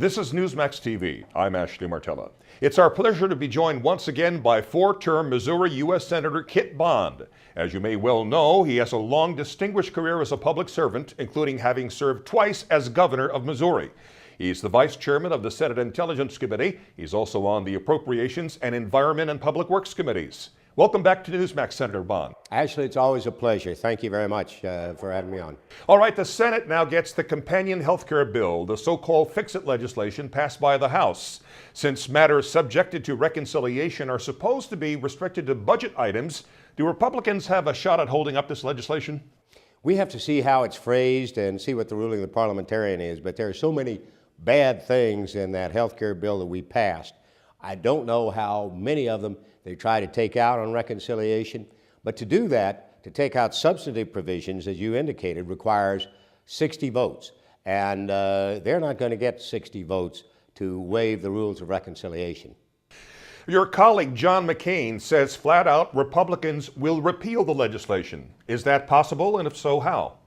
This is Newsmax TV. I'm Ashley Martella. It's our pleasure to be joined once again by four-term Missouri U.S. Senator Kit Bond. As you may well know, he has a long distinguished career as a public servant, including having served twice as governor of Missouri. He's the vice chairman of the Senate Intelligence Committee. He's also on the Appropriations and Environment and Public Works Committees. Welcome back to Newsmax, Senator Bond. Ashley, it's always a pleasure. Thank you very much for having me on. All right, the Senate now gets the companion health care bill, the so-called fix-it legislation passed by the House. Since matters subjected to reconciliation are supposed to be restricted to budget items, do Republicans have a shot at holding up this legislation? We have to see how it's phrased and see what the ruling of the parliamentarian is, but there are so many bad things in that health care bill that we passed. I don't know how many of them they try to take out on reconciliation, but to do that, to take out substantive provisions, as you indicated, requires 60 votes. And they're not going to get 60 votes to waive the rules of reconciliation. Your colleague John McCain says flat out Republicans will repeal the legislation. Is that possible, and if so, how?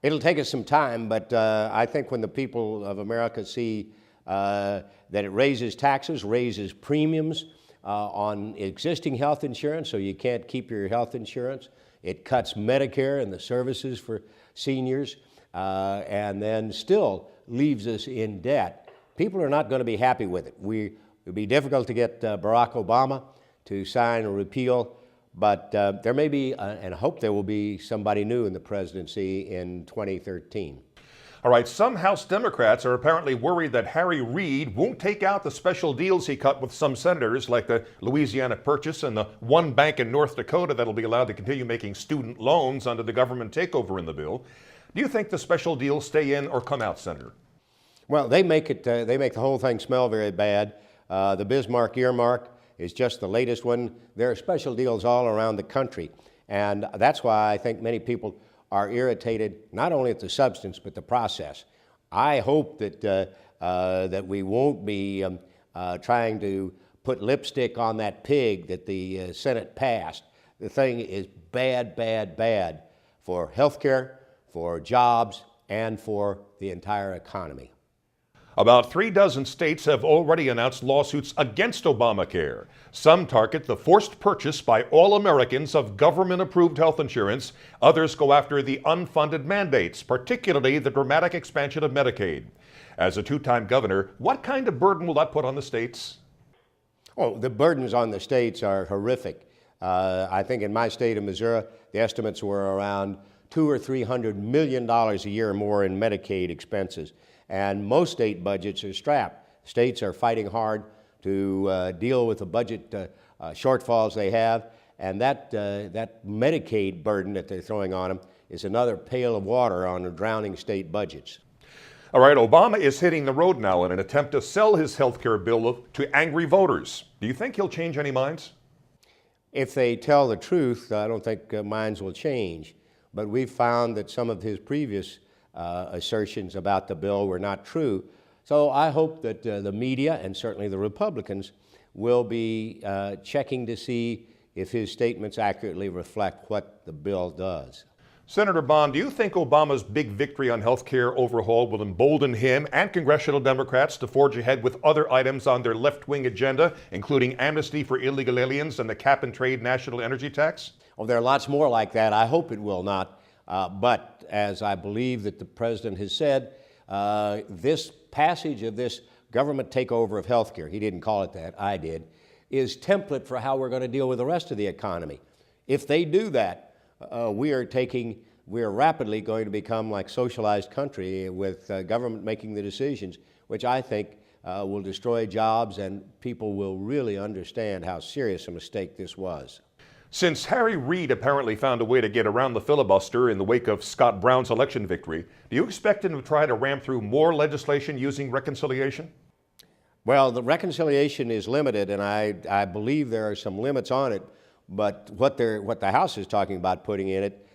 It'll take us some time, but I think when the people of America see that it raises taxes, raises premiums on existing health insurance, so you can't keep your health insurance. It cuts Medicare and the services for seniors, and then still leaves us in debt. People are not going to be happy with it. It would be difficult to get Barack Obama to sign a repeal, but there may be, and I hope there will be, somebody new in the presidency in 2013. All right, some House Democrats are apparently worried that Harry Reid won't take out the special deals he cut with some senators, like the Louisiana Purchase and the one bank in North Dakota that'll be allowed to continue making student loans under the government takeover in the bill. Do you think the special deals stay in or come out, Senator? Well, they make the whole thing smell very bad. The Bismarck earmark is just the latest one. There are special deals all around the country, and that's why I think many people are irritated not only at the substance but the process. I hope that that we won't be trying to put lipstick on that pig that the Senate passed. The thing is bad, bad, bad for health care, for jobs, and for the entire economy. About 36 states have already announced lawsuits against Obamacare. Some target the forced purchase by all Americans of government-approved health insurance. Others go after the unfunded mandates, particularly the dramatic expansion of Medicaid. As a two-time governor, what kind of burden will that put on the states? Oh, the burdens on the states are horrific. I think in my state of Missouri, the estimates were around $200 or $300 million a year more in Medicaid expenses. And most state budgets are strapped. States are fighting hard to deal with the budget shortfalls they have, and that Medicaid burden that they're throwing on them is another pail of water on the drowning state budgets. All right, Obama is hitting the road now in an attempt to sell his health care bill to angry voters. Do you think he'll change any minds? If they tell the truth, I don't think minds will change. But we've found that some of his previous assertions about the bill were not true. So I hope that the media and certainly the Republicans will be checking to see if his statements accurately reflect what the bill does. Senator Bond, do you think Obama's big victory on health care overhaul will embolden him and congressional Democrats to forge ahead with other items on their left-wing agenda, including amnesty for illegal aliens and the cap-and-trade national energy tax? Oh, there are lots more like that. I hope it will not. But as I believe that the president has said, this passage of this government takeover of health care, he didn't call it that, I did, is template for how we're going to deal with the rest of the economy. If they do that, we are rapidly going to become like socialized country with government making the decisions, which I think will destroy jobs, and people will really understand how serious a mistake this was. Since Harry Reid apparently found a way to get around the filibuster in the wake of Scott Brown's election victory, do you expect him to try to ram through more legislation using reconciliation? Well, the reconciliation is limited, and I believe there are some limits on it, but what the House is talking about putting in it,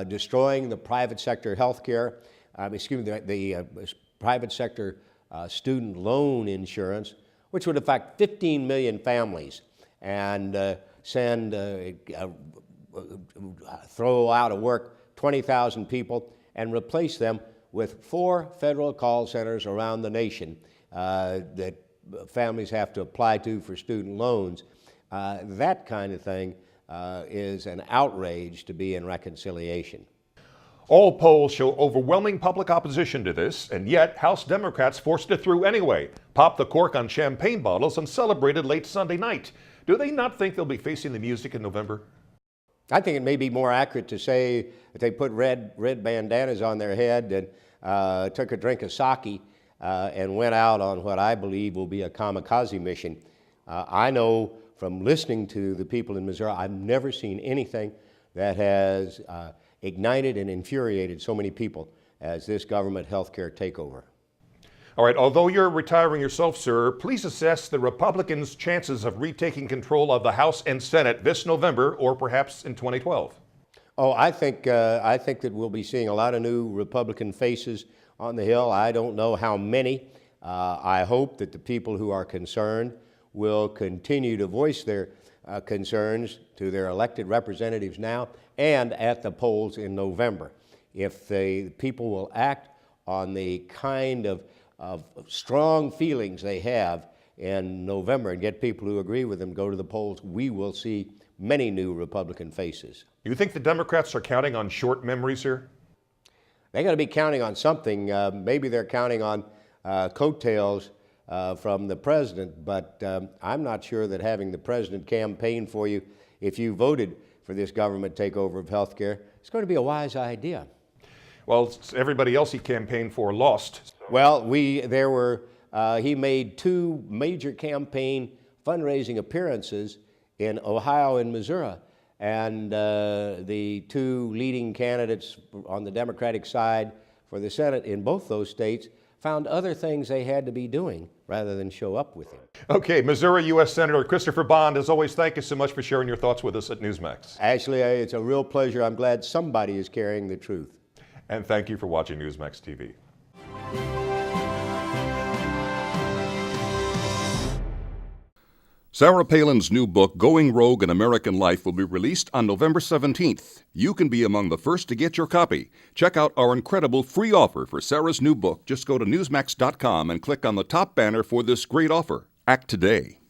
destroying the private sector health care, the private sector student loan insurance, which would affect 15 million families, and throw out of work 20,000 people and replace them with 4 federal call centers around the nation that families have to apply to for student loans. That kind of thing is an outrage to be in reconciliation. All polls show overwhelming public opposition to this, and yet House Democrats forced it through anyway, popped the cork on champagne bottles, and celebrated late Sunday night. Do they not think they'll be facing the music in November? I think it may be more accurate to say that they put red bandanas on their head and took a drink of sake and went out on what I believe will be a kamikaze mission. I know from listening to the people in Missouri, I've never seen anything that has ignited and infuriated so many people as this government health care takeover. All right, although you're retiring yourself, sir, please assess the Republicans' chances of retaking control of the House and Senate this November or perhaps in 2012. Oh, I think that we'll be seeing a lot of new Republican faces on the Hill. I don't know how many. I hope that the people who are concerned will continue to voice their concerns to their elected representatives now and at the polls in November. If the people will act on the kind of strong feelings they have in November and get people who agree with them go to the polls, we will see many new Republican faces. You think the Democrats are counting on short memories here? They got to be counting on something. Maybe they're counting on coattails from the president, but I'm not sure that having the president campaign for you, if you voted for this government takeover of health care, it's going to be a wise idea. Well, everybody else he campaigned for lost. Well, he made two major campaign fundraising appearances in Ohio and Missouri, and the two leading candidates on the Democratic side for the Senate in both those states found other things they had to be doing rather than show up with him. Okay, Missouri U.S. Senator Christopher Bond, as always, thank you so much for sharing your thoughts with us at Newsmax. Ashley, it's a real pleasure. I'm glad somebody is carrying the truth. And thank you for watching Newsmax TV. Sarah Palin's new book, Going Rogue in American Life, will be released on November 17th. You can be among the first to get your copy. Check out our incredible free offer for Sarah's new book. Just go to Newsmax.com and click on the top banner for this great offer. Act today.